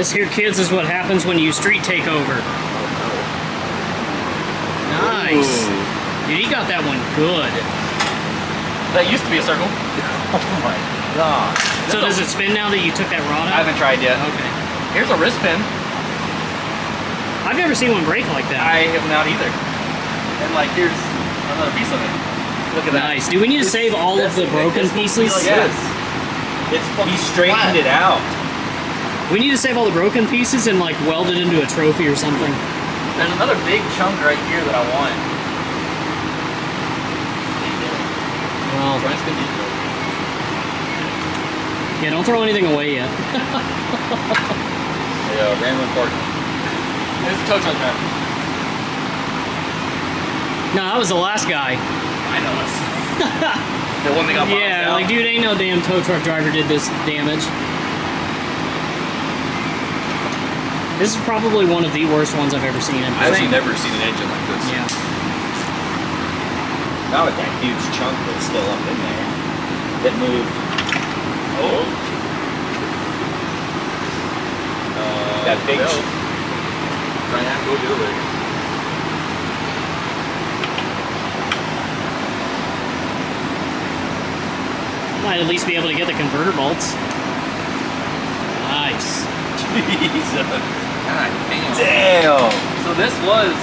This here, kids, is what happens when you street take over. Nice. Ooh. Dude, he got that one good. That used to be a circle. Oh my god. So does it spin now that you took that rod out? I haven't tried yet. Okay. Here's a wrist pin. I've never seen one break like that. I have not either. And like, here's another piece of it. Look at that. Nice. Do we need to save all of the broken pieces? Yes. He straightened it out. We need to save all the broken pieces and like weld it into a trophy or something. There's another big chunk right here that I want. Well, yeah, don't throw anything away yet. Yeah, random important. There's the tow truck man. No, that was the last guy. I know this. The one that got bombed yeah, out. like, dude, ain't no damn tow truck driver did this damage. This is probably one of the worst ones I've ever seen. I've actually never seen an engine like this. Yeah. Not with that huge chunk that's still up in there that moved. Oh. That big. Try and go the other way. Might at least be able to get the converter bolts. Nice. Jesus. God damn. Damn. So this was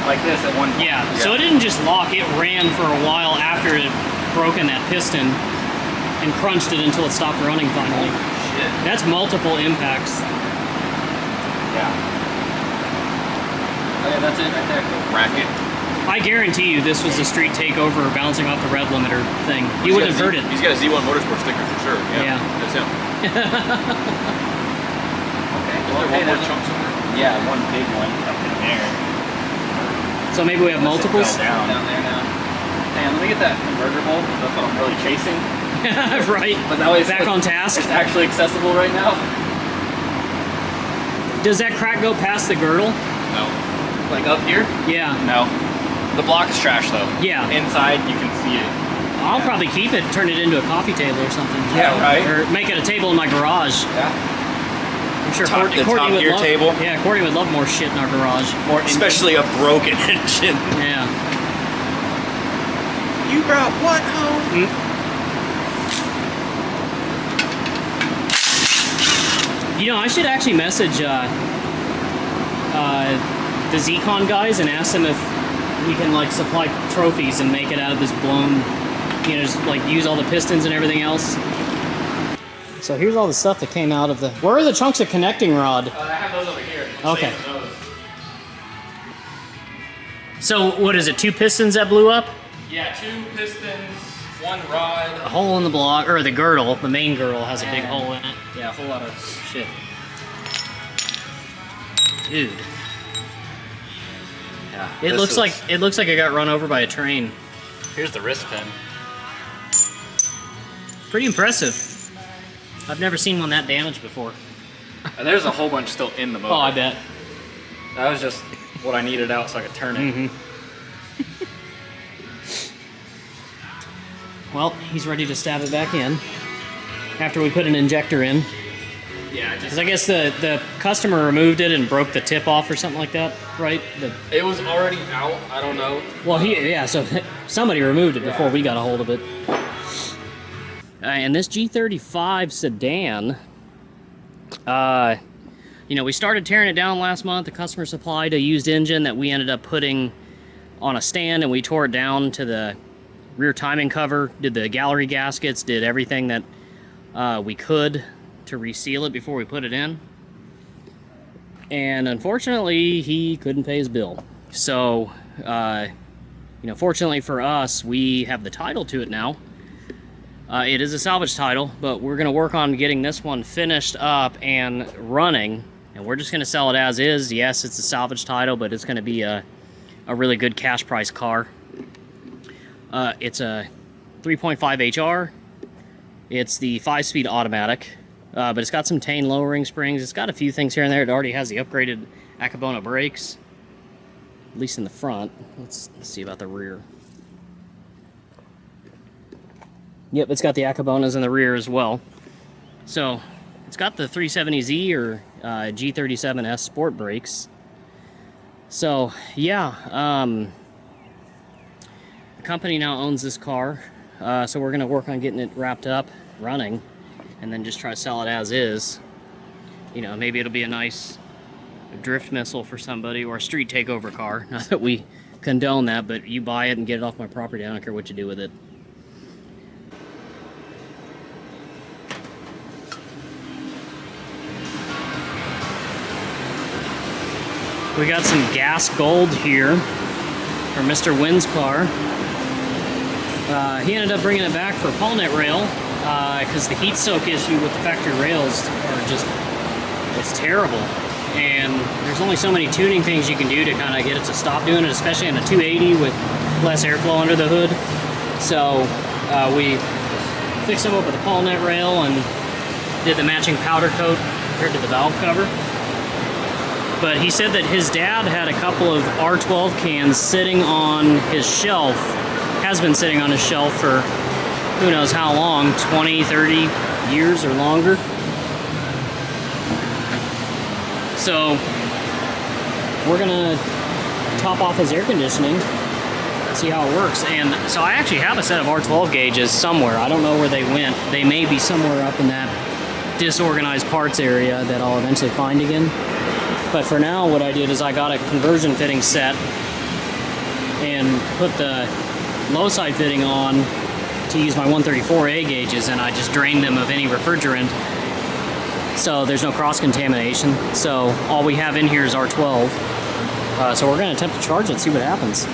like this at one point. Yeah, so it didn't just lock, it ran for a while after it had broken that piston and crunched it until it stopped running finally. Shit. That's multiple impacts. Yeah. Oh yeah, that's it right there. Racket. I guarantee you this was a street takeover bouncing off the rev limiter thing. You wouldn't have heard it. He's got a Z1 Motorsport sticker for sure. Yeah. That's him. Okay. Is there one more chunk somewhere? Yeah, one big one up in there. So maybe we have multiples? Down. Down there now. Man, let me get that converter bolt. That's what I'm really chasing. Right. But that way back on task. It's actually accessible right now. Does that crack go past the girdle? No. Like up here? Yeah. No. The block is trash though. Yeah. Inside you can see it. I'll probably keep it, turn it into a coffee table or something. Yeah, right. Or make it a table in my garage. Yeah. I'm sure The Courtney top would gear love. table. Yeah, Courtney would love more shit in our garage. More Especially a broken engine. Yeah. You brought what home? You know, I should actually message the Z-Con guys and ask them if we can like supply trophies and make it out of this blown, you know, just like use all the pistons and everything else. So here's all the stuff that came out of the. Where are the chunks of connecting rod? I have those over here. Okay. So what is it? 2 pistons that blew up? Yeah, 2 pistons, 1 rod. A hole in the block, or the girdle. The main girdle has a big hole in it. Yeah, a whole lot of shit. Dude. Yeah. It looks like it got run over by a train. Here's the wrist pin. Pretty impressive. I've never seen one that damaged before. And there's a whole bunch still in the motor. Oh, I bet. That was just what I needed out so I could turn it. Mm-hmm. Well, he's ready to stab it back in after we put an injector in. Yeah, Because I guess the customer removed it and broke the tip off or something like that, right? it was already out. I don't know. Well, so somebody removed it before we got a hold of it. And this G35 sedan, you know, we started tearing it down last month. The customer supplied a used engine that we ended up putting on a stand, and we tore it down to the rear timing cover, did the gallery gaskets, did everything that we could to reseal it before we put it in. And unfortunately, he couldn't pay his bill. So, you know, fortunately for us, we have the title to it now. It is a salvage title, but we're going to work on getting this one finished up and running. And we're just going to sell it as is. Yes, it's a salvage title, but it's going to be a really good cash price car. It's a 3.5 HR. It's the 5-speed automatic, but it's got some tane lowering springs. It's got a few things here and there. It already has the upgraded Akabona brakes, at least in the front. Let's see about the rear. Yep, it's got the Akabonas in the rear as well. So, It's got the 370Z or G37S sport brakes. So yeah, the company now owns this car, so we're gonna work on getting it wrapped up, running, and then just try to sell it as is. You know, maybe it'll be a nice drift missile for somebody or a street takeover car. Not that we condone that, but you buy it and get it off my property. I don't care what you do with it. We got some gas gold here for Mr. Nguyen's car. He ended up bringing it back for a Paulnet rail because the heat soak issue with the factory rails are just, it's terrible. And there's only so many tuning things you can do to kind of get it to stop doing it, especially on a 280 with less airflow under the hood. So we fixed him up with a Paulnet rail and did the matching powder coat compared to the valve cover. But he said that his dad had a couple of R12 cans sitting on his shelf, has been sitting on his shelf for who knows how long, 20, 30 years or longer. So we're gonna top off his air conditioning, see how it works. And so I actually have a set of R12 gauges somewhere. I don't know where they went. They may be somewhere up in that disorganized parts area that I'll eventually find again. But for now, what I did is I got a conversion fitting set and put the low side fitting on to use my 134A gauges, and I just drained them of any refrigerant so there's no cross contamination. So all we have in here is R12. So we're going to attempt to charge it, see what happens.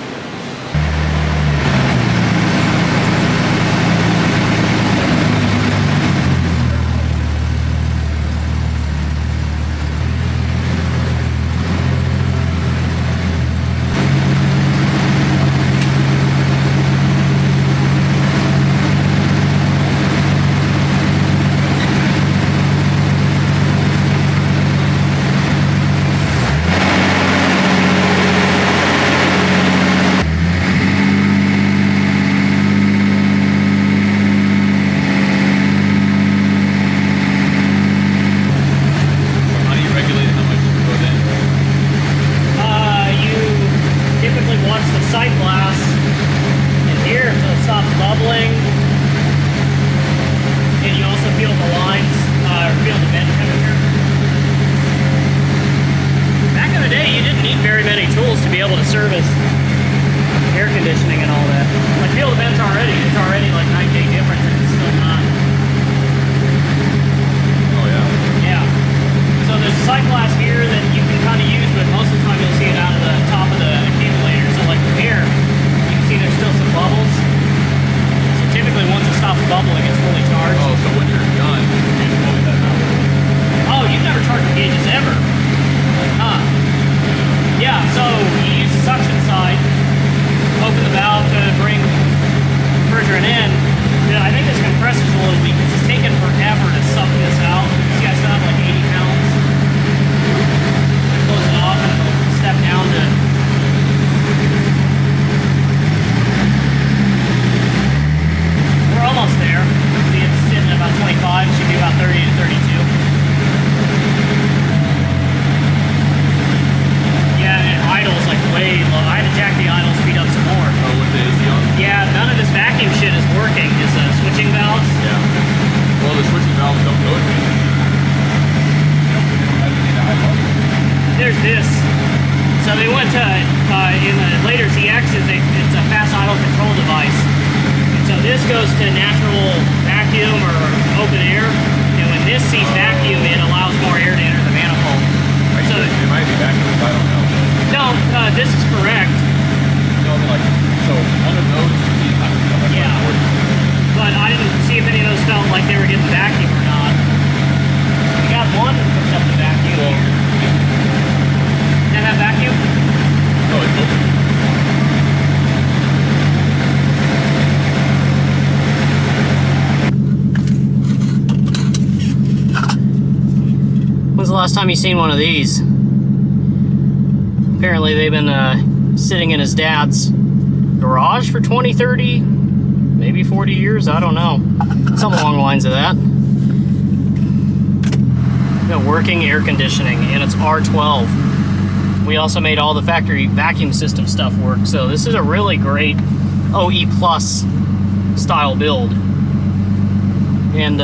Service air conditioning and all that. Like feel the vents already. It's already like night day difference and it's still not. Oh yeah. Yeah. So there's a sight glass here that you can kind of use, but most of the time you'll see it out of the top of the accumulator. So like here, you can see there's still some bubbles. So typically once it stops bubbling, it's fully charged. Oh, so when you're done, you just pull that out. Oh, you've never charged the gauges ever. Huh. Yeah, so you use the suction side, open the valve to bring refrigerant in. Then I think this compressor's a little weak because it's taken forever to suck this out. See, I still have like 80 pounds. I close it off and it'll step down to. We're almost there. See, it's sitting at about 25, should be about 30 to 32. Yeah, and idle's like way low. I had to jack the idle speed up some more. Oh, what is the on? Yeah, none of this vacuum shit is working. Is switching valves? Yeah. Well, the switching valves don't go to me. There's this. So they went to, in the later ZXs, it's a fast idle control device. And so this goes to natural vacuum or open air. And when this sees vacuum, it allows more air to enter the manifold. So it might be vacuum, I don't know. No, this is correct. No, like, so one of those, yeah. But I didn't see if any of those felt like they were getting vacuum or not. We got one hooked up to vacuum here. Does that have vacuum? No, it's open. When's the last time you seen one of these? Apparently they've been sitting in his dad's garage for 20, 30, maybe 40 years, I don't know. Something along the lines of that. got working air conditioning, and it's R12. We also made all the factory vacuum system stuff work, so this is a really great OE Plus style build. And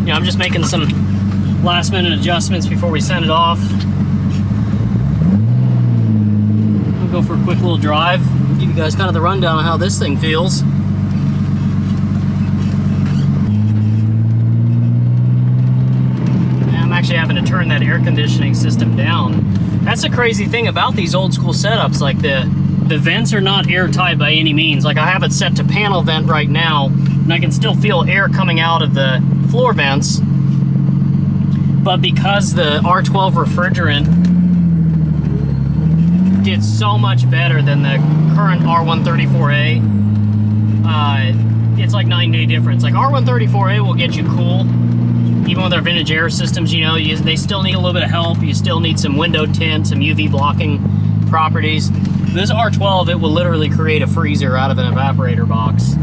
you know, I'm just making some last minute adjustments before we send it off. We'll go for a quick little drive, give you guys kind of the rundown on how this thing feels. I'm actually having to turn that air conditioning system down. That's the crazy thing about these old school setups, like the vents are not airtight by any means. Like I have it set to panel vent right now, and I can still feel air coming out of the floor vents. But because the R12 refrigerant did so much better than the current R134A, it's like 9-day difference. Like R134A will get you cool, even with our vintage air systems. You know, they still need a little bit of help. You still need some window tint, some UV blocking properties. This R12, it will literally create a freezer out of an evaporator box.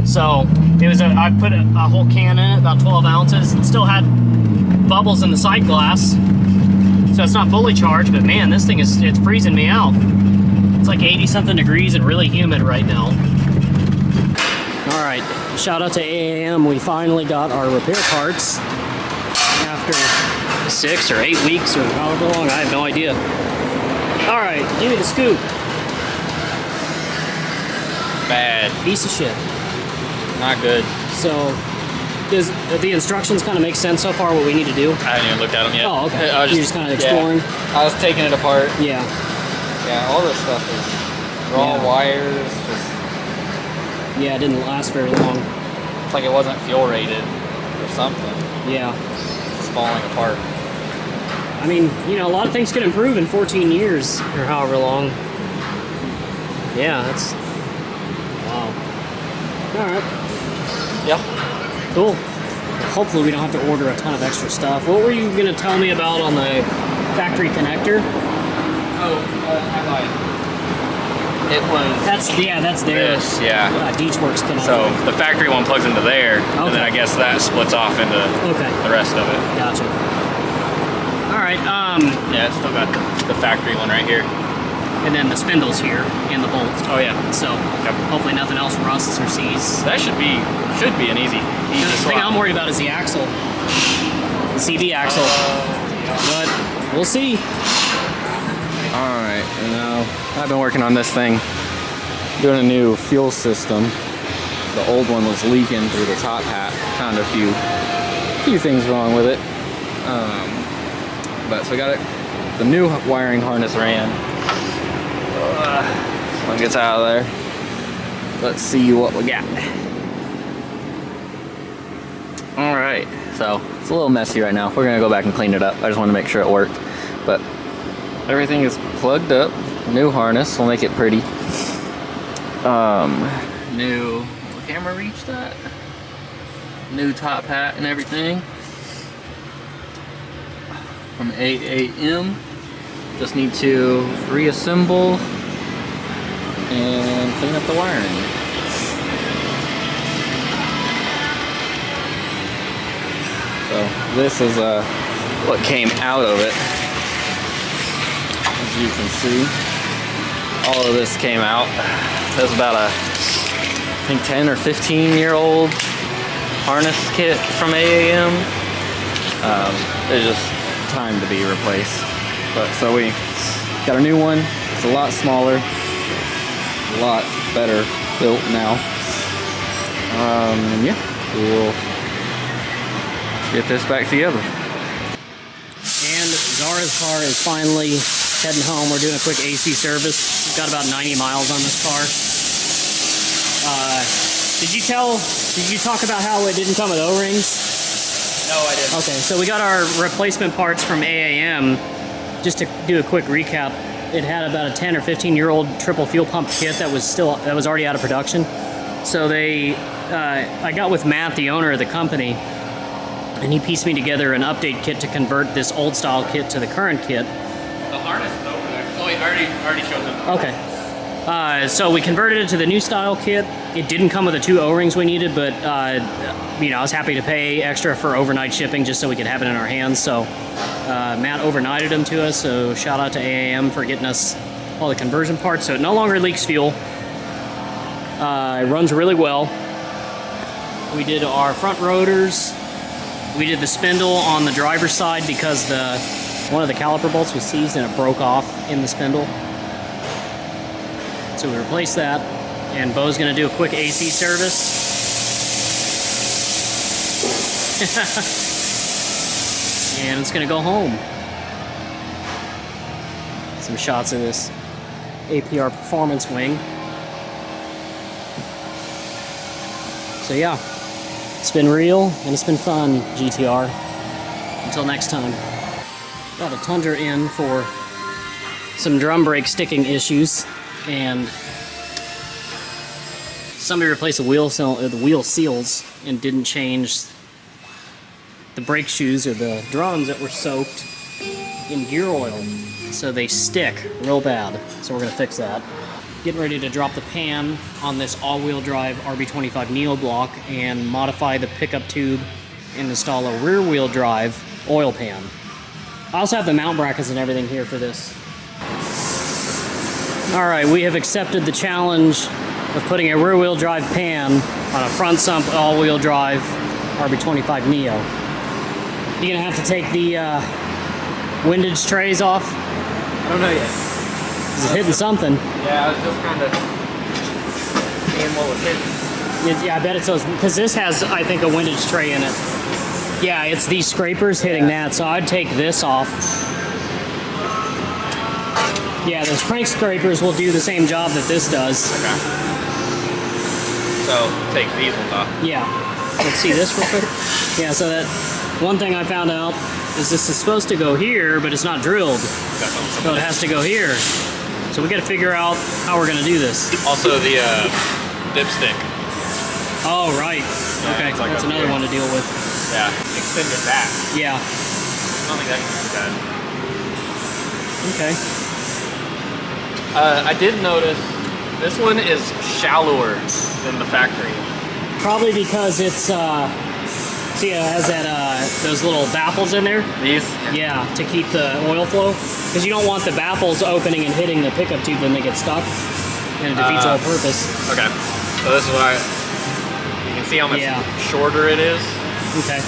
So it was I put a whole can in it, about 12 ounces. It still had bubbles in the side glass, so it's not fully charged, but man, this thing it's freezing me out. It's like 80 something degrees and really humid right now. All right, shout out to AAM. We finally got our repair parts after 6 or 8 weeks or however long, I have no idea. All right, give me the scoop. Bad. Piece of shit. Not good. So, does the instructions kind of make sense so far, what we need to do? I haven't even looked at them yet. Oh, okay. I was You're just kind of exploring? Yeah, I was taking it apart. Yeah. Yeah, all this stuff is raw wires. Just, yeah, it didn't last very long. it's like it wasn't fuel rated or something. Yeah. It's falling apart. I mean, you know, a lot of things can improve in 14 years or however long. Yeah, that's... Wow. All right. Yeah. Cool. Hopefully we don't have to order a ton of extra stuff. What were you going to tell me about on the factory connector? Oh, I lied. It was... That's their this, yeah. Deechworks connector. So the factory one plugs into there, and then Okay. I guess that splits off into the rest of it. Gotcha. All right. Yeah, it's still got the factory one right here. And then the spindles here and the bolt. Oh yeah. So hopefully nothing else rusts or sees. That should be an easy The thing swap. I'm worried about is the axle, the CV axle. But we'll see. Alright, now I've been working on this thing, doing a new fuel system. The old one was leaking through the top hat. Found a few things wrong with it. But so I got it. The new wiring harness ran. One gets out of there. Let's see what we got. Alright, so it's a little messy right now. We're gonna go back and clean it up. I just want to make sure it worked. But everything is plugged up. New harness will make it pretty. New, will the camera reach that? New top hat and everything. From AAM. Just need to reassemble and clean up the wiring. So this is what came out of it. As you can see, all of this came out. There's about a, I think 10 or 15-year-old harness kit from AAM. It's just time to be replaced. But so we got a new one. It's a lot smaller, a lot better built now. Yeah, we'll get this back together. And Zara's car is finally heading home. We're doing a quick AC service. We've got about 90 miles on this car. Did you talk about how it didn't come with O-rings? No, I didn't. Okay, so we got our replacement parts from AAM. Just to do a quick recap, it had about a 10 or 15-year-old triple fuel pump kit that was already out of production. So I got with Matt, the owner of the company, and he pieced me together an update kit to convert this old style kit to the current kit. The harness is over there. Oh wait, I already showed them. Okay. So we converted it to the new style kit. It didn't come with the 2 O-rings we needed, but you know, I was happy to pay extra for overnight shipping just so we could have it in our hands. So Matt overnighted them to us, so shout out to AAM for getting us all the conversion parts. So it no longer leaks fuel. It runs really well. We did our front rotors. We did the spindle on the driver's side because one of the caliper bolts was seized and it broke off in the spindle. So we replaced that, and Bo's gonna do a quick AC service. And it's gonna go home. Some shots of this APR performance wing. So yeah, it's been real and it's been fun, GTR. Until next time. Got a Tundra in for some drum brake sticking issues, and somebody replaced the wheel seals and didn't change the brake shoes or the drums that were soaked in gear oil, so they stick real bad. So we're gonna fix that. Getting ready to drop the pan on this all-wheel drive RB25 Neo block and modify the pickup tube and install a rear-wheel drive oil pan. I also have the mount brackets and everything here for this. All right, we have accepted the challenge of putting a rear-wheel drive pan on a front sump all-wheel drive RB25 Neo. You're gonna have to take the windage trays off. I don't know yet. Is it hitting something? Yeah, I was just kind of seeing what was hitting. Yeah, I bet it's those, because this has, I think, a windage tray in it. Yeah, it's these scrapers hitting that, so I'd take this off. Yeah, those crank scrapers will do the same job that this does. Okay. So take these ones off. Yeah. Let's see this real quick. Yeah, so that one thing I found out is this is supposed to go here, but it's not drilled. So it has to go here. So we got to figure out how we're gonna do this. Also the dipstick. Oh, right. Yeah, okay, like that's up another here. one to deal with. Yeah, extend it back. Yeah. I don't think that can be bad. Okay. I did notice this one is shallower than the factory. Probably because it's see, it has that those little baffles in there. These? Yeah, to keep the oil flow. Because you don't want the baffles opening and hitting the pickup tube, then they get stuck, and it defeats the whole purpose. Okay. So this is why you can see how much shorter it is. Okay.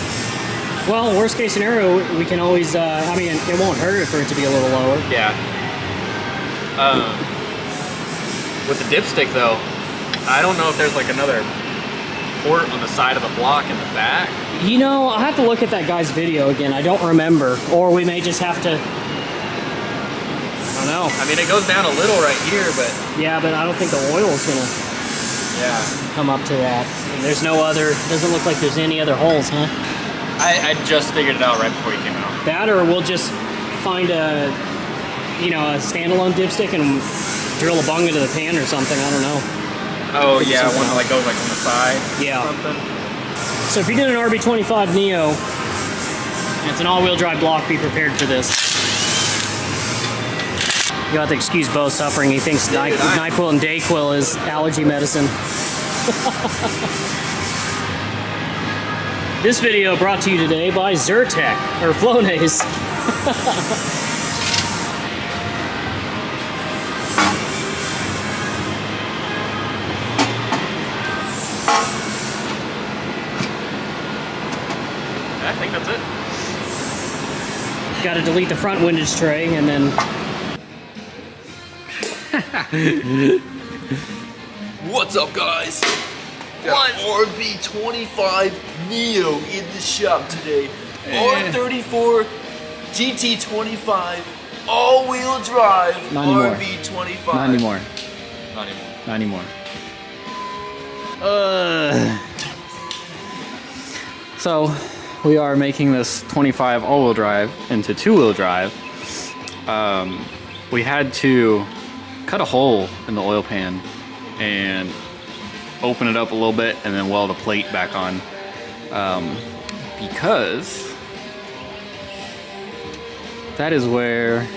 Well, worst case scenario, we can always, I mean, it won't hurt for it to be a little lower. Yeah. With the dipstick though, I don't know if there's like another port on the side of the block in the back. You know, I'll have to look at that guy's video again. I don't remember. Or we may just have to, I don't know. I mean, it goes down a little right here, but... Yeah, but I don't think the oil is gonna come up to that. And there's no other, doesn't look like there's any other holes, huh? I just figured it out right before you came out. That, or we'll just find a, you know, a standalone dipstick and drill a bung into the pan or something. I don't know. Oh yeah, one that like goes like on the side. Yeah. Or something. So if you're doing an RB25 Neo, and it's an all-wheel drive block, be prepared for this. You'll have to excuse Bo suffering. He thinks NyQuil and Dayquil is allergy medicine. This video brought to you today by Zyrtec, or Flonase. I think that's it. Got to delete the front windage tray, and then... What's up, guys? Got RB25 Neo in the shop today. R34 GT25 all-wheel drive RB25. Not anymore. Not anymore. Not anymore. So we are making this 25 all-wheel drive into two-wheel drive. We had to cut a hole in the oil pan and open it up a little bit and then weld a plate back on, because that is where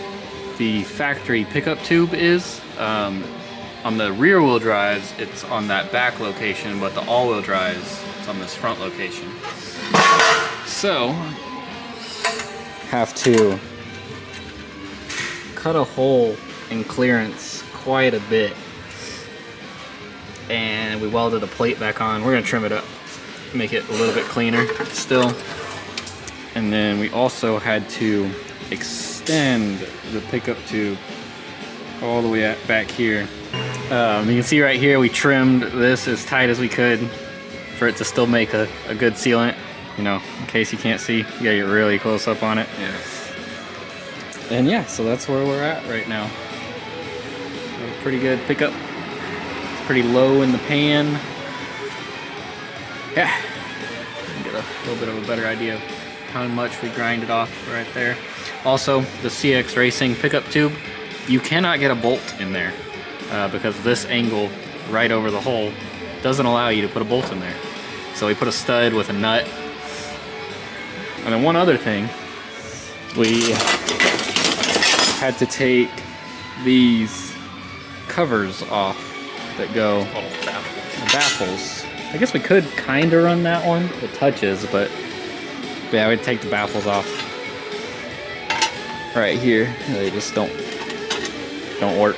the factory pickup tube is. On the rear wheel drives, it's on that back location, but the all-wheel drives, it's on this front location. So, have to cut a hole in clearance quite a bit. And we welded a plate back on. We're gonna trim it up, make it a little bit cleaner still. And then we also had to extend the pickup tube all the way back here. You can see right here we trimmed this as tight as we could for it to still make a good sealant. You know, in case you can't see, you gotta get really close up on it. Yeah. And yeah, so that's where we're at right now. Pretty good pickup. Pretty low in the pan. Yeah. Get a little bit of a better idea of how much we grinded off right there. Also, the CX Racing pickup tube, you cannot get a bolt in there because this angle right over the hole doesn't allow you to put a bolt in there. So we put a stud with a nut. And then one other thing, we had to take these covers off that go the baffles. I guess we could kind of run that one. It touches, but yeah, we'd take the baffles off right here. They just don't work.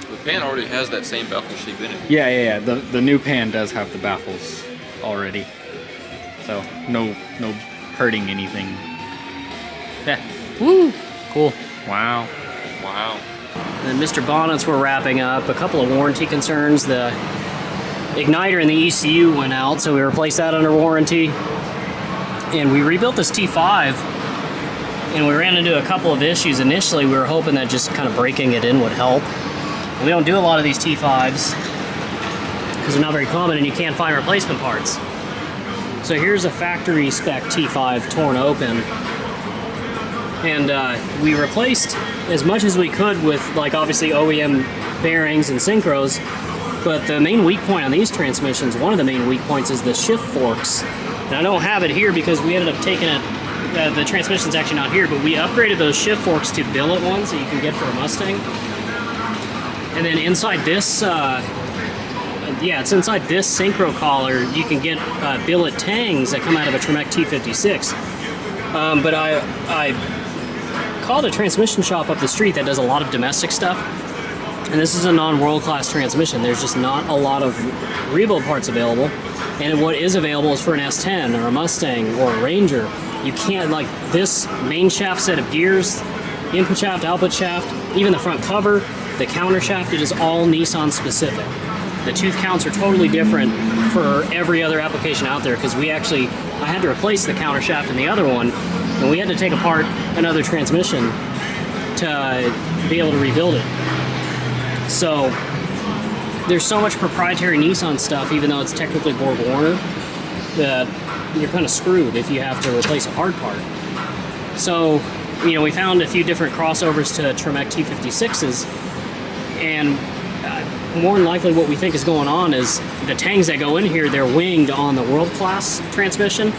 The pan already has that same baffle shape in it. Yeah. The new pan does have the baffles already, so no hurting anything. Yeah. Woo. Cool. Wow. And Mr. Bonnets were wrapping up. A couple of warranty concerns. The igniter in the ECU went out, so we replaced that under warranty. And we rebuilt this T5, and we ran into a couple of issues. Initially, we were hoping that just kind of breaking it in would help. And we don't do a lot of these T5s because they're not very common and you can't find replacement parts. So here's a factory spec T5 torn open. And we replaced as much as we could with, like, obviously OEM bearings and synchros, but the main weak point on these transmissions, one of the main weak points, is the shift forks. And I don't have it here because we ended up taking it, the transmission's actually not here, but we upgraded those shift forks to billet ones that you can get for a Mustang. And then inside this, it's inside this synchro collar, you can get billet tangs that come out of a Tremec T56. But I called a transmission shop up the street that does a lot of domestic stuff, and this is a non-world class transmission. There's just not a lot of rebuild parts available, and what is available is for an S10 or a Mustang or a Ranger. You can't, like, this main shaft set of gears, input shaft, output shaft, even the front cover, the counter shaft, it is all Nissan specific. The tooth counts are totally different for every other application out there, because I had to replace the counter shaft in the other one, and we had to take apart another transmission to be able to rebuild it. So there's so much proprietary Nissan stuff, even though it's technically Borg Warner, that you're kind of screwed if you have to replace a hard part. So, you know, we found a few different crossovers to Tremec T56s, and more than likely what we think is going on is the tangs that go in here, they're winged on the world class transmission,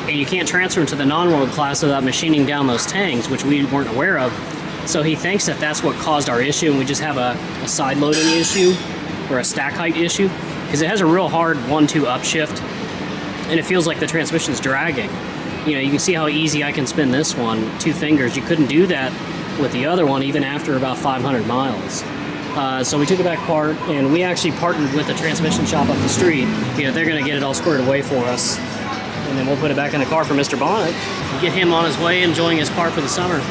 and you can't transfer them to the non-world class without machining down those tangs, which we weren't aware of. So he thinks that that's what caused our issue, and we just have a side loading issue or a stack height issue, because it has a real hard 1-2 upshift, and it feels like the transmission's dragging. You know, you can see how easy I can spin this one, 2 fingers. You couldn't do that with the other one even after about 500 miles. So we took it back apart, and we actually partnered with a transmission shop up the street. You know, they're going to get it all squared away for us, and then we'll put it back in the car for Mr. Bonnet and get him on his way enjoying his car for the summer.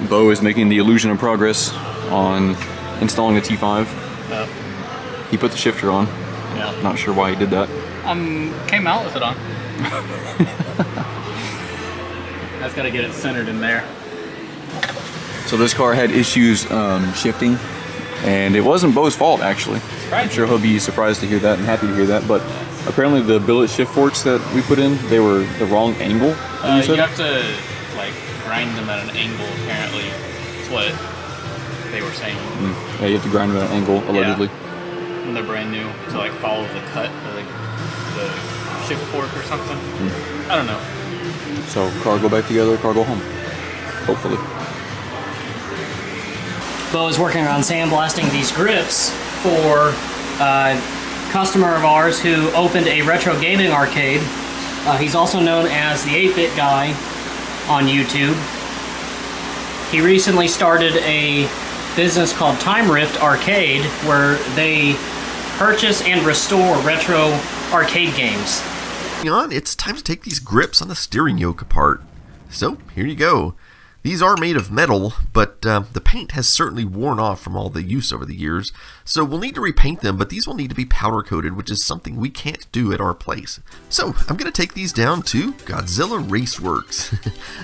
Bo is making the illusion of progress on installing the T5. He put the shifter on. Yeah. Not sure why he did that. Came out with it on. That's got to get it centered in there. So this car had issues shifting, and it wasn't Bo's fault, actually. I'm sure he'll be surprised to hear that and happy to hear that, but apparently the billet shift forks that we put in, they were the wrong angle. You have to, like, grind them at an angle, apparently. That's what they were saying. Yeah, you have to grind them at an angle, allegedly. Yeah. When they're brand new, to, like, follow the cut, or, like, the shift fork or something. I don't know. So car go back together, car go home. Hopefully. Bo is working on sandblasting these grips for a customer of ours who opened a retro gaming arcade. He's also known as the 8-Bit Guy on YouTube. He recently started a business called Time Rift Arcade, where they purchase and restore retro arcade games. It's time to take these grips on the steering yoke apart. So, here you go. These are made of metal, but the paint has certainly worn off from all the use over the years, so we'll need to repaint them, but these will need to be powder coated, which is something we can't do at our place. So, I'm going to take these down to Godzilla Raceworks.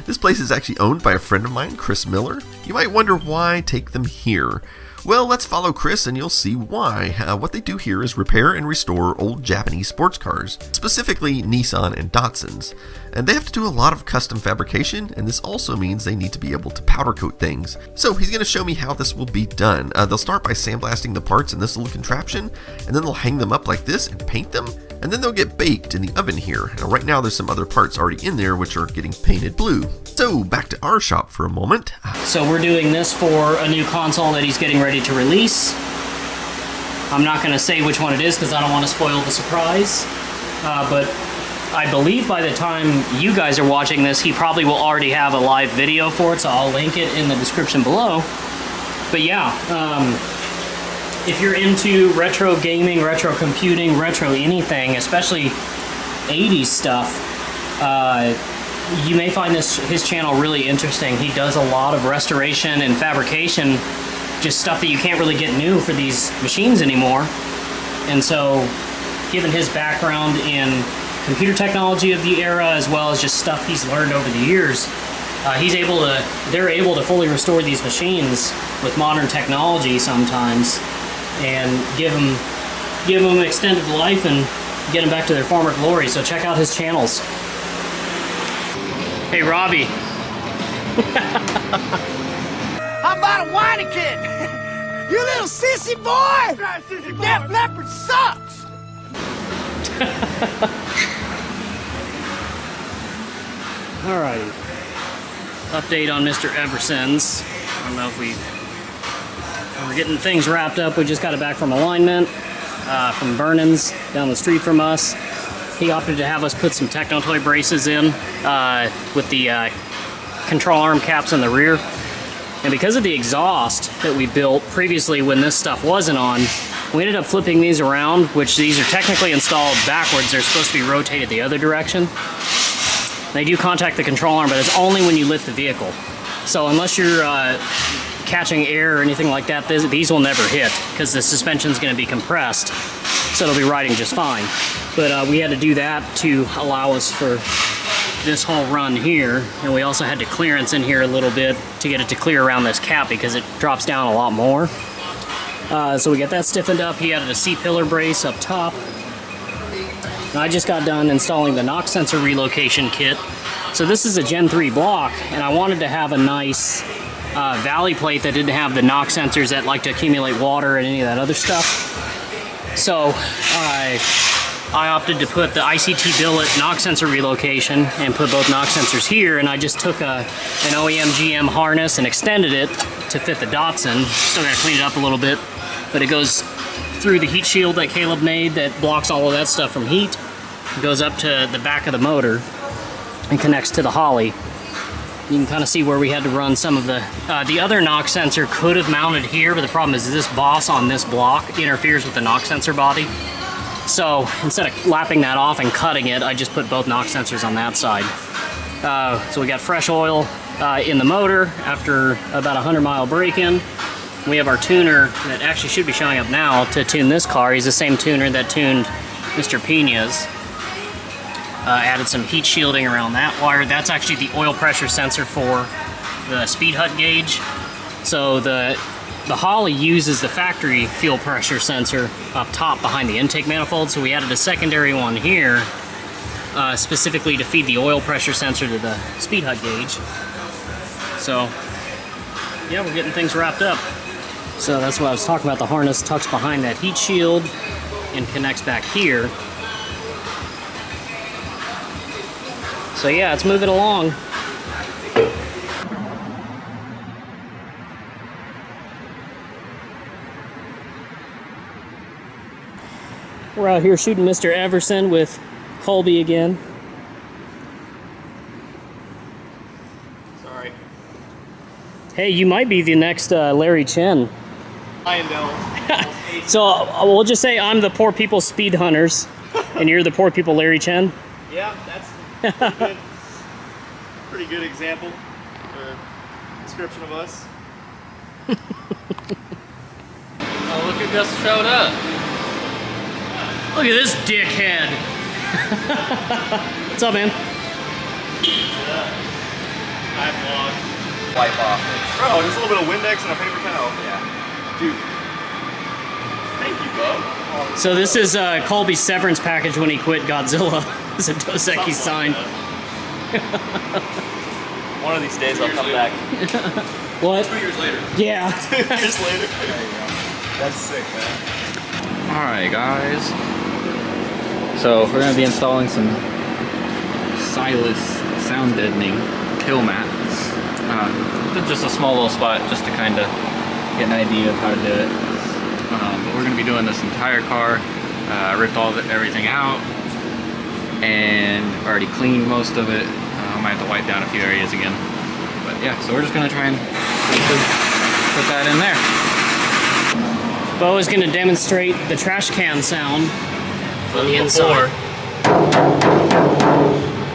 This place is actually owned by a friend of mine, Chris Miller. You might wonder why I take them here. Well, let's follow Chris and you'll see why. What they do here is repair and restore old Japanese sports cars, specifically Nissan and Datsuns. And they have to do a lot of custom fabrication, and this also means they need to be able to powder coat things. So he's going to show me how this will be done. They'll start by sandblasting the parts in this little contraption, and then they'll hang them up like this and paint them, and then they'll get baked in the oven here. Now, right now there's some other parts already in there which are getting painted blue. So back to our shop for a moment. So we're doing this for a new console that he's getting ready to release. I'm not going to say which one it is because I don't want to spoil the surprise. But I believe by the time you guys are watching this, he probably will already have a live video for it, so I'll link it in the description below. But yeah, if you're into retro gaming, retro computing, retro anything, especially 80s stuff, you may find his channel really interesting. He does a lot of restoration and fabrication, just stuff that you can't really get new for these machines anymore. And so, given his background in computer technology of the era, as well as just stuff he's learned over the years, they're able to fully restore these machines with modern technology sometimes, and give them extended life and get them back to their former glory. So check out his channels. Hey, Robbie. How about a whiny kid? You little sissy boy! Def Leppard sucks! Alrighty. Update on Mr. Everson's. I don't know if we're getting things wrapped up. We just got it back from alignment from Vernon's down the street from us. He opted to have us put some Techno-Toy braces in with the control arm caps in the rear. And because of the exhaust that we built previously when this stuff wasn't on, we ended up flipping these around, which these are technically installed backwards. They're supposed to be rotated the other direction. They do contact the control arm, but it's only when you lift the vehicle. So unless you're catching air or anything like that, these will never hit because the suspension is going to be compressed, so it'll be riding just fine. But we had to do that to allow us for this whole run here, and we also had to clearance in here a little bit to get it to clear around this cap because it drops down a lot more. So we got that stiffened up. He added a C-pillar brace up top. And I just got done installing the knock sensor relocation kit. So this is a Gen 3 block, and I wanted to have a nice valley plate that didn't have the knock sensors that like to accumulate water and any of that other stuff. So I opted to put the ICT Billet knock sensor relocation and put both knock sensors here, and I just took an OEM GM harness and extended it to fit the Datsun. Still gotta clean it up a little bit, but it goes through the heat shield that Caleb made that blocks all of that stuff from heat. It goes up to the back of the motor and connects to the Holly. You can kind of see where we had to run some of the other knock sensor could have mounted here, but the problem is this boss on this block interferes with the knock sensor body. So instead of lapping that off and cutting it, I just put both knock sensors on that side. So we got fresh oil in the motor after about a 100-mile break-in. We have our tuner that actually should be showing up now to tune this car. He's the same tuner that tuned Mr. Pina's. Added some heat shielding around that wire. That's actually the oil pressure sensor for the speed hut gauge. So the Holly uses the factory fuel pressure sensor up top behind the intake manifold, so we added a secondary one here specifically to feed the oil pressure sensor to the speed hut gauge. So yeah, we're getting things wrapped up. So that's what I was talking about. The harness tucks behind that heat shield and connects back here. So yeah, it's moving along. We're out here shooting Mr. Everson with Colby again. Sorry. Hey, you might be the next Larry Chen. I know. So we'll just say I'm the poor people speed hunters, and you're the poor people Larry Chen. Yeah, that's pretty good. Pretty good example or description of us. Oh, look who just showed up. Look at this dickhead. What's up, man? I vlog. Wipe off. Bro, just a little bit of Windex and a paper towel. Yeah. Dude. Thank you, Bo. So this is Colby's severance package when he quit Godzilla. It's a Dos Equis sign. One of these days I'll come back. What? 2 years later. Yeah. 2 years later. That's sick, man. Alright guys, so we're going to be installing some Silas sound deadening Killmat. Just a small little spot just to kind of get an idea of how to do it. But we're going to be doing this entire car. I ripped everything out and already cleaned most of it. I might have to wipe down a few areas again. But yeah, so we're just going to try and put that in there. Bo is going to demonstrate the trash can sound on the inside.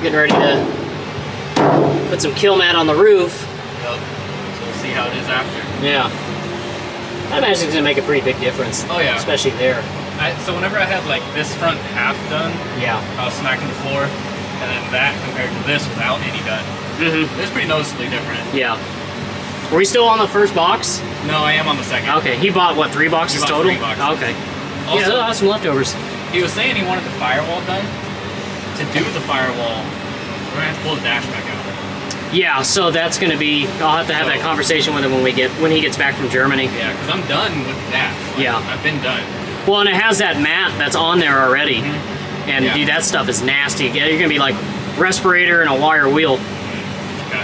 Getting ready to put some Killmat on the roof. Yep. So we'll see how it is after. Yeah. I imagine it's going to make a pretty big difference. Oh yeah. Especially there. So whenever I had like this front half done, Yeah. I was smacking the floor, and then that compared to this without any done. Mm-hmm. It's pretty noticeably different. Yeah. Were we still on the first box? No, I am on the second. Okay. He bought, what, 3 boxes He bought total? 3 boxes. Okay. Also, Yeah, they'll have some leftovers. he was saying he wanted the firewall done. To do the firewall, we're gonna have to pull the dash back out. Yeah, so that's going to be, I'll have to have that conversation with him when he gets back from Germany. Yeah, because I'm done with that. Like, Yeah. I've been done. Well, and it has that mat that's on there already. And Yeah. dude, that stuff is nasty. You're going to be like respirator and a wire wheel. Okay.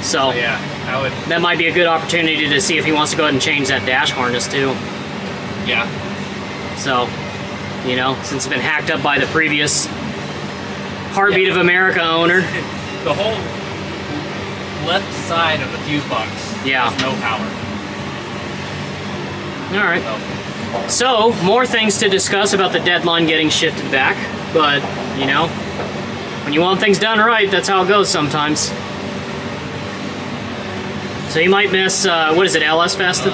So Yeah, I would. that might be a good opportunity to see if he wants to go ahead and change that dash harness too. Yeah. So, you know, since it's been hacked up by the previous Heartbeat of America owner. The whole left side of the fuse box Yeah. has no power. All right. So, more things to discuss about the deadline getting shifted back. But, you know, when you want things done right, that's how it goes sometimes. So you might miss, what is it, LS Fest?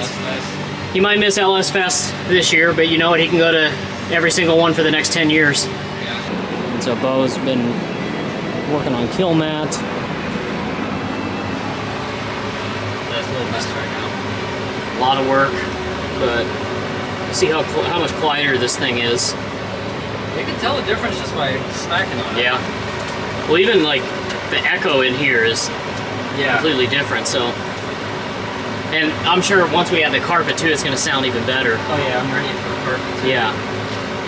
He might miss LS Fest this year, but you know what? He can go to every single one for the next 10 years. And so Bo's been working on Killmat. That's a little messed right now. A lot of work, but see how much quieter this thing is. You can tell the difference just by smacking on it. Yeah. Well, even like the echo in here is Yeah. completely different. So, and I'm sure once we add the carpet too, it's going to sound even better. Oh yeah, I'm ready for the carpet. Yeah.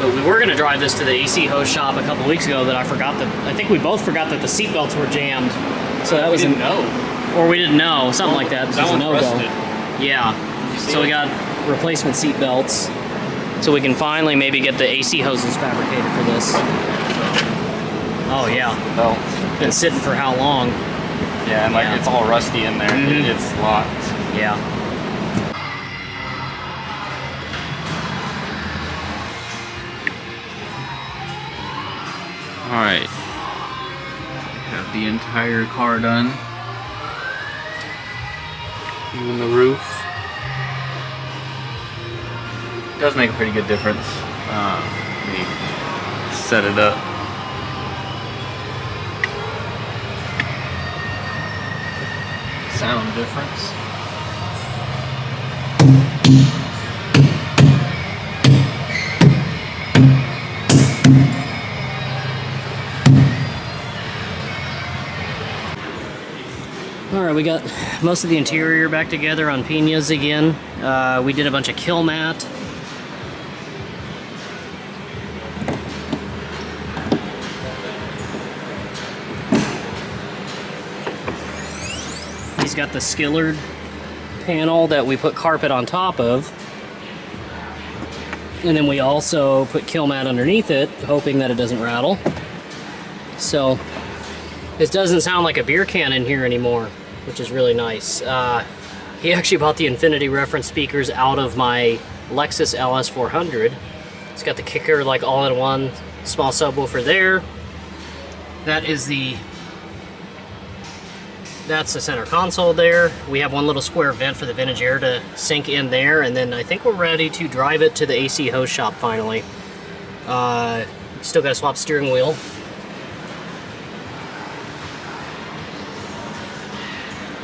But we were going to drive this to the AC hose shop a couple weeks ago that I think we both forgot that the seat belts were jammed. So that was didn't know. Or we didn't know, something like that. This That was a one's no-go. rusted. Yeah. see So we it? got replacement seat belts. So we can finally maybe get the AC hoses fabricated for this. Oh yeah. Belt. Been sitting for how long? Yeah, and like Yeah. it's all rusty in there. Mhm. It's locked. Yeah. All right. Have the entire car done. Even the roof. Does make a pretty good difference. Let me set it up. Sound difference. Alright, we got most of the interior back together on Pina's again. We did a bunch of Killmat. He's got the skillered panel that we put carpet on top of. And then we also put Killmat underneath it, hoping that it doesn't rattle. So this doesn't sound like a beer can in here anymore, which is really nice. He actually bought the Infiniti reference speakers out of my Lexus LS400. It's got the kicker like all in one, small subwoofer there. That's the center console there. We have one little square vent for the vintage air to sink in there, and then I think we're ready to drive it to the AC hose shop finally. Still got to swap steering wheel.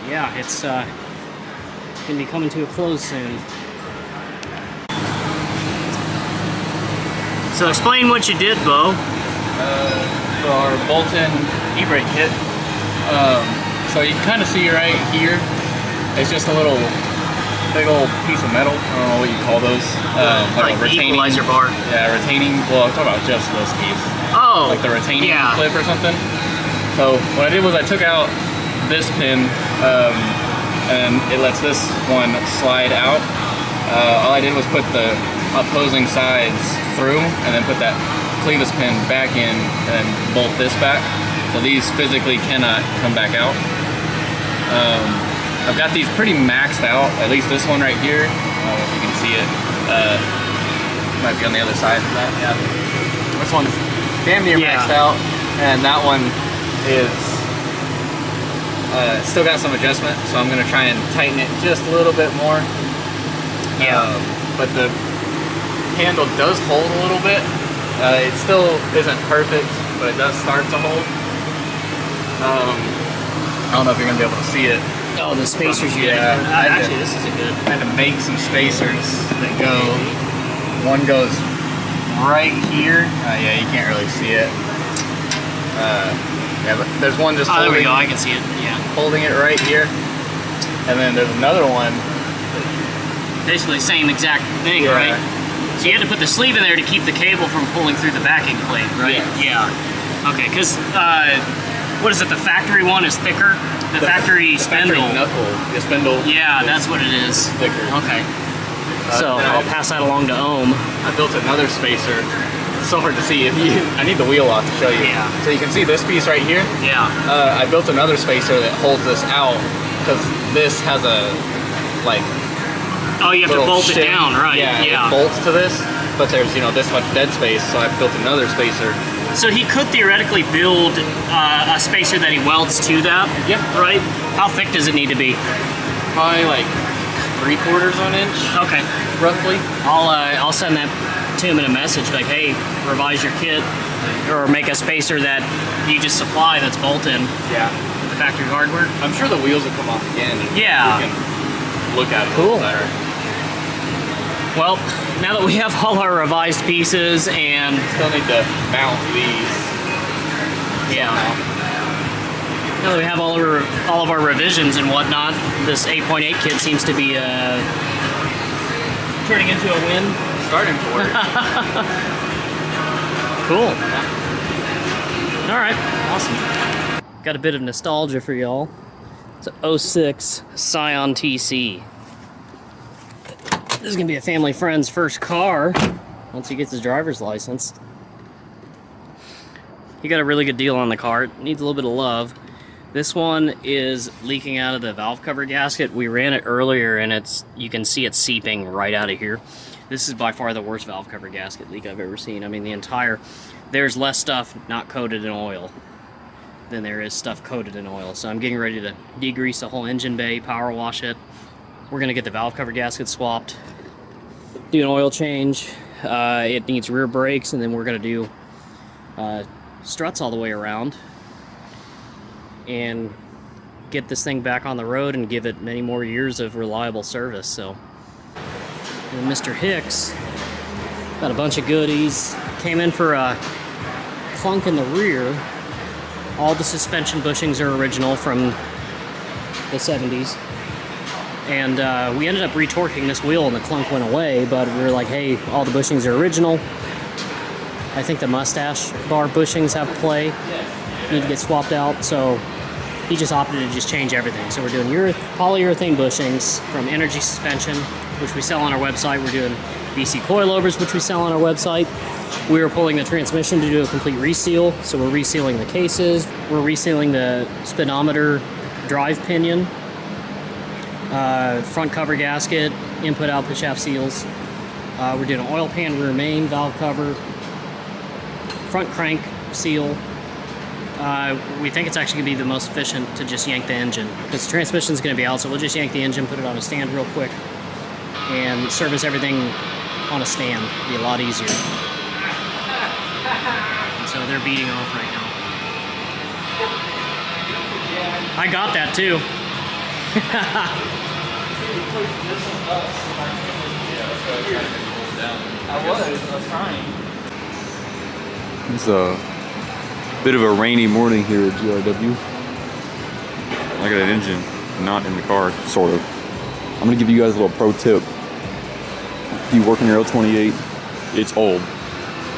Yeah, it's gonna be coming to a close soon. So explain what you did, Bo. For our bolt-in e-brake kit. So you can kind of see right here, it's just a big old piece of metal. I don't know what you call those. Like a retaining equalizer bar. Yeah, retaining. Well, I'm talking about just this piece. Oh, Like the retaining yeah. clip or something. So what I did was I took out this pin, and it lets this one slide out. All I did was put the opposing sides through, and then put that clevis pin back in, and bolt this back. So these physically cannot come back out. I've got these pretty maxed out, at least this one right here. I don't know if you can see it. Might be on the other side of that, yeah. This one's damn near maxed out, and that one is still got some adjustment, so I'm gonna try and tighten it just a little bit more. Yeah. But the handle does hold a little bit. It still isn't perfect, but it does start to hold. I don't know if you're gonna be able to see it. Oh, the spacers you Yeah, had. Actually, this is a good. I had to make some spacers that go. One goes right here. Yeah, you can't really see it. Yeah, but there's one just Oh, there we holding, go. I can see it. Yeah. holding it right here, and then there's another one. Basically, same exact thing, Yeah. right? So you had to put the sleeve in there to keep the cable from pulling through the backing plate, right? Yeah. Okay, because what is it? The factory one is thicker. The factory spindle. Factory knuckle, the spindle. Yeah, is that's what it is. thicker. Okay. So and I'll pass that along to Ohm. I built another spacer. It's so hard to see. I need the wheel off to show you. Yeah. So you can see this piece right here. Yeah. I built another spacer that holds this out because this has a like. Oh, you have to little bolt it shim. down, right? Yeah. It bolts to this, but there's this much dead space, so I built another spacer. So he could theoretically build a spacer that he welds to that. Yeah. Right. How thick does it need to be? Probably like 3/4 of an inch, Okay. roughly. I'll send that to him in a message like, hey, revise your kit or make a spacer that you just supply that's bolt-in Yeah. with the factory hardware. I'm sure the wheels will come off again. And Yeah. we can look at it Cool. a little better. Well, now that we have all our revised pieces and Still need to mount these. now that we have all of our revisions and whatnot, this 8.8 kit seems to be turning into a win. Starting to work. Cool. All right, awesome. Got a bit of nostalgia for y'all. It's a 06 Scion TC. This is gonna be a family friend's first car once he gets his driver's license. He got a really good deal on the car. It needs a little bit of love. This one is leaking out of the valve cover gasket. We ran it earlier and you can see it seeping right out of here. This is by far the worst valve cover gasket leak I've ever seen. I mean, there's less stuff not coated in oil than there is stuff coated in oil. So I'm getting ready to degrease the whole engine bay, power wash it. We're gonna get the valve cover gasket swapped, do an oil change. It needs rear brakes, and then we're gonna do struts all the way around and get this thing back on the road and give it many more years of reliable service. So, and Mr. Hicks got a bunch of goodies. Came in for a clunk in the rear. All the suspension bushings are original from the 70s. And we ended up retorquing this wheel and the clunk went away, but we were like, hey, all the bushings are original. I think the mustache bar bushings have play, need to get swapped out, so he just opted to just change everything. So we're doing polyurethane bushings from Energy Suspension, which we sell on our website. We're doing BC coilovers, which we sell on our website. We are pulling the transmission to do a complete reseal, so we're resealing the cases, we're resealing the speedometer drive pinion, front cover gasket, input-output shaft seals. We're doing an oil pan rear main, valve cover, front crank seal. We think it's actually going to be the most efficient to just yank the engine, because the transmission is going to be out, so we'll just yank the engine, put it on a stand real quick, and service everything on a stand. It'll be a lot easier. And so they're beating off right now. I got that too. I was trying. It's a bit of a rainy morning here at GRW. I got an engine not in the car, sort of. I'm gonna give you guys a little pro tip. If you work in your L28, it's old,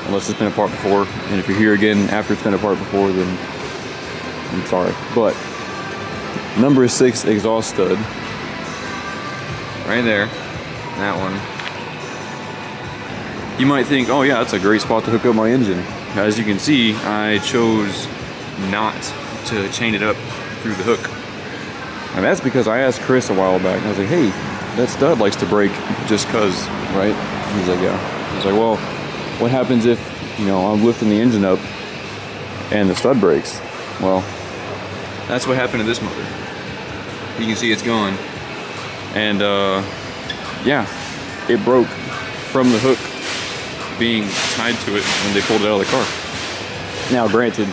unless it's been apart before. And if you're here again after it's been apart before, then I'm sorry. But number 6 exhaust stud, right there, that one. You might think, oh yeah, that's a great spot to hook up my engine. As you can see, I chose not to chain it up through the hook. And that's because I asked Chris a while back, and I was like, hey, that stud likes to break just cause, right? And he's like, yeah. I was like, well, what happens if, you know, I'm lifting the engine up and the stud breaks? Well, that's what happened to this motor. You can see it's going. And yeah, it broke from the hook being tied to it when they pulled it out of the car. Now granted,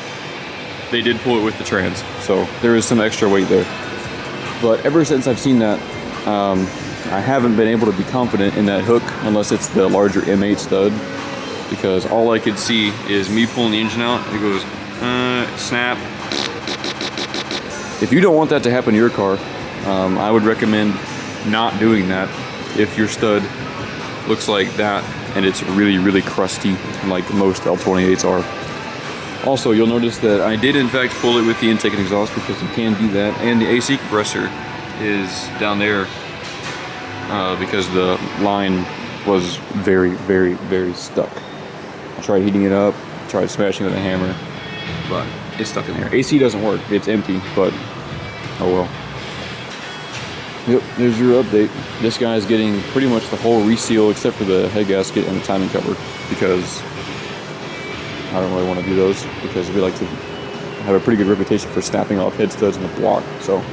they did pull it with the trans, so there is some extra weight there. But ever since I've seen that, I haven't been able to be confident in that hook unless it's the larger M8 stud, because all I could see is me pulling the engine out, it goes, snap. If you don't want that to happen to your car, I would recommend not doing that if your stud looks like that and it's really, really crusty like most L28s are. Also, you'll notice that I did in fact pull it with the intake and exhaust, because you can do that, and the AC compressor is down there because the line was very, very, very stuck. I tried heating it up, tried smashing it with a hammer, but it's stuck in there. AC doesn't work, it's empty, but oh well. Yep, there's your update. This guy is getting pretty much the whole reseal except for the head gasket and the timing cover, because I don't really want to do those, because we like to have a pretty good reputation for snapping off head studs in the block, so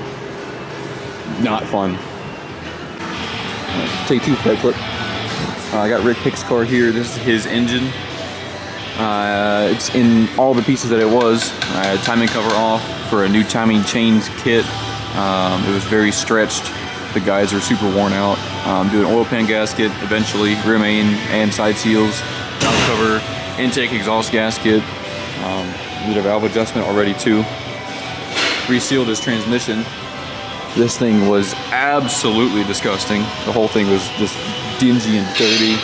not fun. Take 2 for that clip. I got Rick Hicks' car here. This is his engine. It's in all the pieces that it was. I had timing cover off for a new timing chains kit. It was very stretched. The guides are super worn out. Doing oil pan gasket eventually, rear main and side seals, valve cover, intake exhaust gasket. Did a valve adjustment already too. Resealed his transmission. This thing was absolutely disgusting. The whole thing was just dingy and dirty.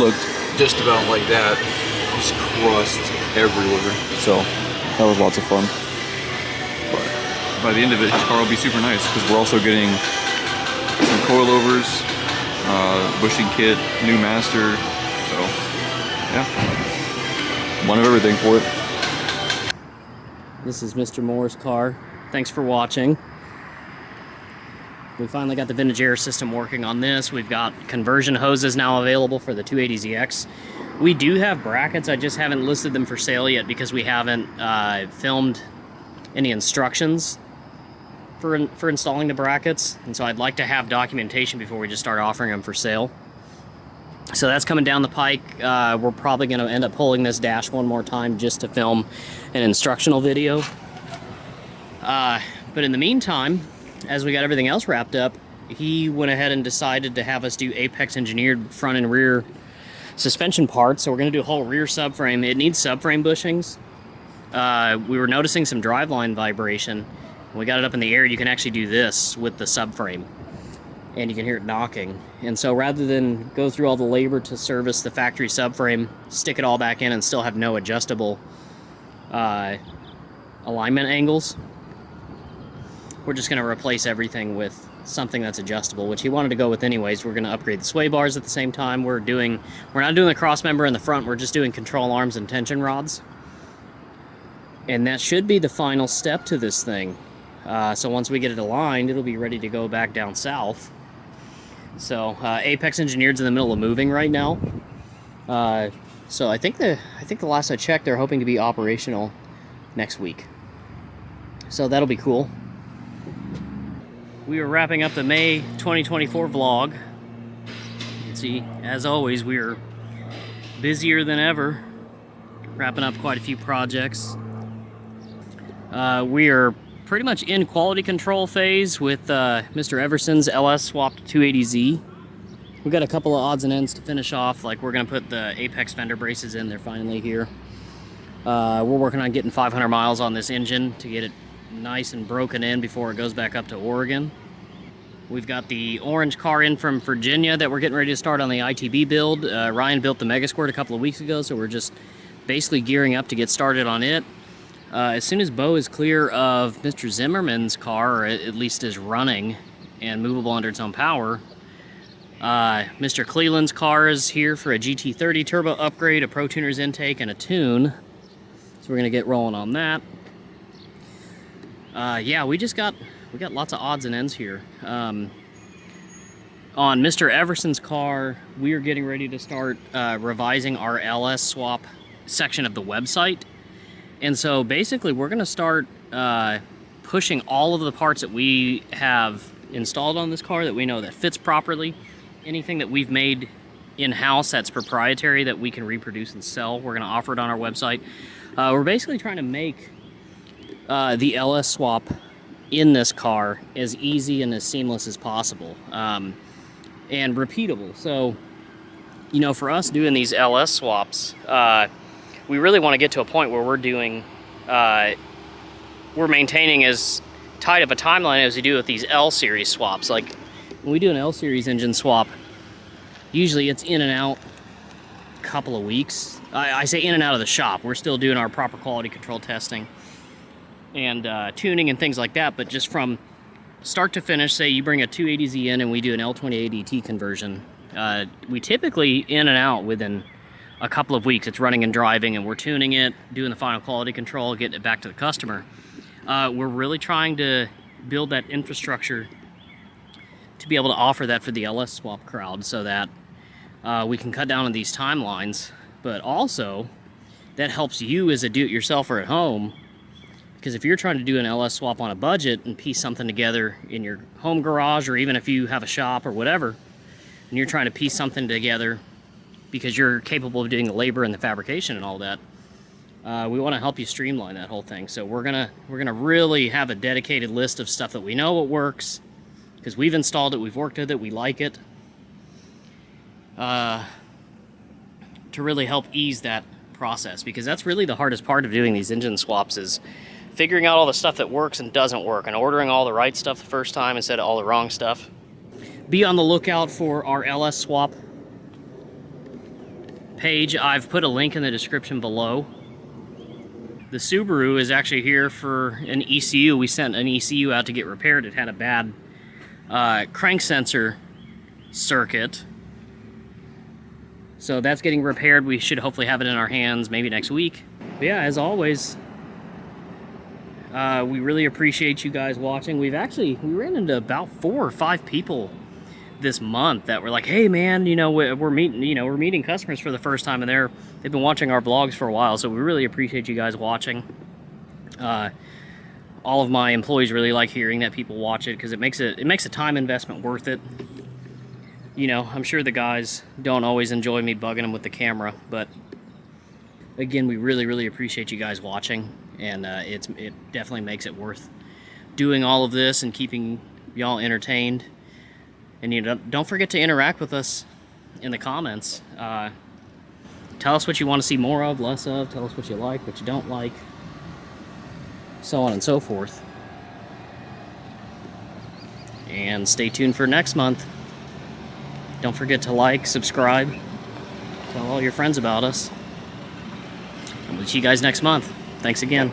Looked just about like that. Just crust everywhere. So that was lots of fun. But by the end of it, his car will be super nice, because we're also getting some coilovers, bushing kit, new master. So yeah, one of everything for it. This is Mr. Moore's car. Thanks for watching. We finally got the vintage air system working on this. We've got conversion hoses now available for the 280ZX. We do have brackets, I just haven't listed them for sale yet because we haven't filmed any instructions for installing the brackets. And so I'd like to have documentation before we just start offering them for sale. So that's coming down the pike. We're probably going to end up pulling this dash one more time just to film an instructional video. But in the meantime, as we got everything else wrapped up, he went ahead and decided to have us do Apex engineered front and rear suspension parts. So we're going to do a whole rear subframe. It needs subframe bushings. We were noticing some driveline vibration. When we got it up in the air, you can actually do this with the subframe, and you can hear it knocking. And so rather than go through all the labor to service the factory subframe, stick it all back in and still have no adjustable alignment angles, we're just going to replace everything with something that's adjustable, which he wanted to go with anyways. We're going to upgrade the sway bars at the same time. We're not doing the cross member in the front, we're just doing control arms and tension rods. And that should be the final step to this thing. So once we get it aligned, it'll be ready to go back down south. So Apex Engineered's in the middle of moving right now. So I think the last I checked, they're hoping to be operational next week. So that'll be cool. We are wrapping up the May 2024 vlog. You can see, as always, we are busier than ever, wrapping up quite a few projects. We are pretty much in quality control phase with Mr. Everson's LS swapped 280Z. We got a couple of odds and ends to finish off, like we're gonna put the Apex fender braces in, they're finally here. We're working on getting 500 miles on this engine to get it nice and broken in before it goes back up to Oregon. We've got the orange car in from Virginia that we're getting ready to start on the ITB build. Ryan built the Megasquirt a couple of weeks ago, so we're just basically gearing up to get started on it. As soon as Bo is clear of Mr. Zimmerman's car, or at least is running and movable under its own power, Mr. Cleland's car is here for a GT30 turbo upgrade, a Pro Tuner's intake, and a tune. So we're gonna get rolling on that. Yeah, we got lots of odds and ends here. On Mr. Everson's car, we are getting ready to start revising our LS swap section of the website. And so basically we're gonna start pushing all of the parts that we have installed on this car that we know that fits properly. Anything that we've made in-house that's proprietary that we can reproduce and sell, we're gonna offer it on our website. We're basically trying to make the LS swap in this car as easy and as seamless as possible, and repeatable. So, you know, for us doing these LS swaps, we really want to get to a point where we're maintaining as tight of a timeline as we do with these L series swaps. Like when we do an L series engine swap, usually it's in and out a couple of weeks. I say in and out of the shop. We're still doing our proper quality control testing and tuning and things like that, but just from start to finish, say you bring a 280Z in and we do an L28ADT conversion, we typically in and out within a couple of weeks. It's running and driving and we're tuning it, doing the final quality control, getting it back to the customer. We're really trying to build that infrastructure to be able to offer that for the LS swap crowd so that we can cut down on these timelines, but also that helps you as a do-it-yourselfer at home. Because if you're trying to do an LS swap on a budget and piece something together in your home garage, or even if you have a shop or whatever, and you're trying to piece something together because you're capable of doing the labor and the fabrication and all that, we want to help you streamline that whole thing. So we're gonna really have a dedicated list of stuff that we know what works, because we've installed it, we've worked with it, we like it, to really help ease that process, because that's really the hardest part of doing these engine swaps, is figuring out all the stuff that works and doesn't work, and ordering all the right stuff the first time instead of all the wrong stuff. Be on the lookout for our LS swap page. I've put a link in the description below. The Subaru is actually here for an ECU. We sent an ECU out to get repaired. It had a bad crank sensor circuit. So that's getting repaired. We should hopefully have it in our hands maybe next week. But yeah, as always, we really appreciate you guys watching. We ran into about 4 or 5 people this month that were like, "Hey man, you know, we're meeting customers for the first time, and they've been watching our vlogs for a while." So we really appreciate you guys watching. All of my employees really like hearing that people watch it, because it makes a time investment worth it. You know, I'm sure the guys don't always enjoy me bugging them with the camera, but again, we really appreciate you guys watching, and it definitely makes it worth doing all of this and keeping y'all entertained. And you know, don't forget to interact with us in the comments. Tell us what you want to see more of, less of. Tell us what you like, what you don't like, so on and so forth. And stay tuned for next month. Don't forget to like, subscribe, tell all your friends about us. And we'll see you guys next month. Thanks again.